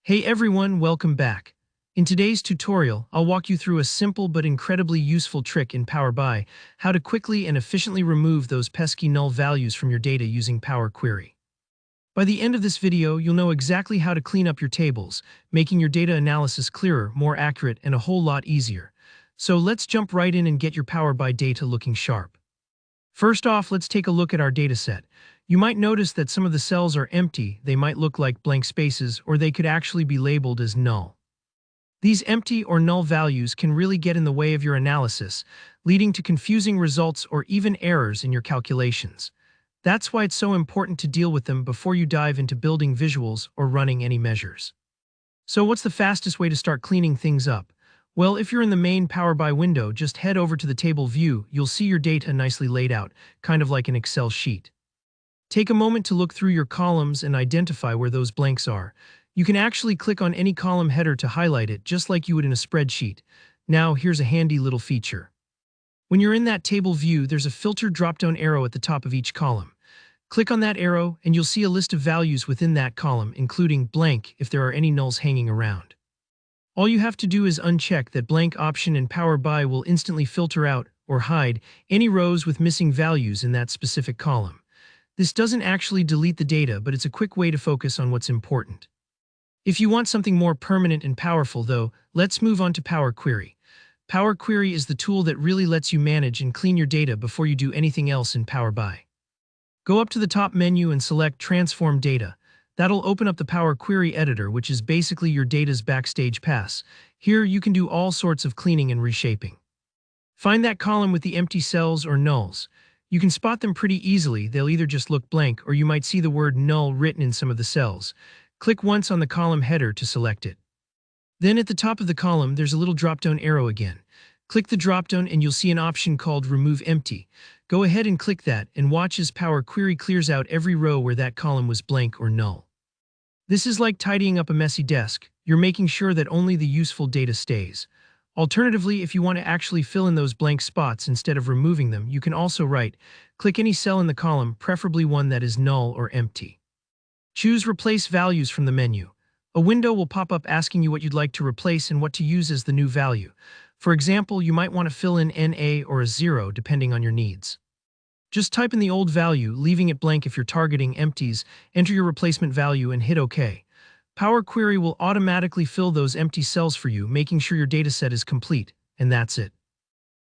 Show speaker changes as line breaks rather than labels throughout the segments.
Hey everyone, welcome back. In today's tutorial, I'll walk you through a simple but incredibly useful trick in Power BI, how to quickly and efficiently remove those pesky null values from your data using Power Query. By the end of this video, you'll know exactly how to clean up your tables, making your data analysis clearer, more accurate, and a whole lot easier. So let's jump right in and get your Power BI data looking sharp. First off, let's take a look at our dataset. You might notice that some of the cells are empty, they might look like blank spaces, or they could actually be labeled as null. These empty or null values can really get in the way of your analysis, leading to confusing results or even errors in your calculations. That's why it's so important to deal with them before you dive into building visuals or running any measures. So what's the fastest way to start cleaning things up? Well, if you're in the main Power BI window, just head over to the table view. You'll see your data nicely laid out, kind of like an Excel sheet. Take a moment to look through your columns and identify where those blanks are. You can actually click on any column header to highlight it, just like you would in a spreadsheet. Now, here's a handy little feature. When you're in that table view, there's a filter drop-down arrow at the top of each column. Click on that arrow, and you'll see a list of values within that column, including blank if there are any nulls hanging around. All you have to do is uncheck that blank option, and Power BI will instantly filter out or hide any rows with missing values in that specific column. This doesn't actually delete the data, but it's a quick way to focus on what's important. If you want something more permanent and powerful, though, let's move on to Power Query. Power Query is the tool that really lets you manage and clean your data before you do anything else in Power BI. Go up to the top menu and select Transform Data. That'll open up the Power Query editor, which is basically your data's backstage pass. Here, you can do all sorts of cleaning and reshaping. Find that column with the empty cells or nulls. You can spot them pretty easily. They'll either just look blank, or you might see the word null written in some of the cells. Click once on the column header to select it. Then at the top of the column, there's a little drop-down arrow again. Click the drop-down and you'll see an option called Remove Empty. Go ahead and click that, and watch as Power Query clears out every row where that column was blank or null. This is like tidying up a messy desk. You're making sure that only the useful data stays. Alternatively, if you want to actually fill in those blank spots instead of removing them, you can also click any cell in the column, preferably one that is null or empty. Choose Replace Values from the menu. A window will pop up asking you what you'd like to replace and what to use as the new value. For example, you might want to fill in NA or a 0 depending on your needs. Just type in the old value, leaving it blank if you're targeting empties, enter your replacement value, and hit OK. Power Query will automatically fill those empty cells for you, making sure your dataset is complete, and that's it.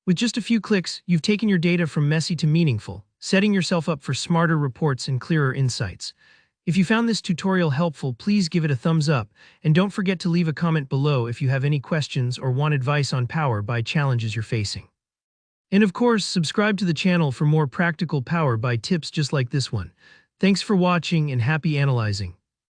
With just a few clicks, you've taken your data from messy to meaningful, setting yourself up for smarter reports and clearer insights. If you found this tutorial helpful, please give it a thumbs up, and don't forget to leave a comment below if you have any questions or want advice on Power BI challenges you're facing. And of course, subscribe to the channel for more practical Power BI tips just like this one. Thanks for watching and happy analyzing.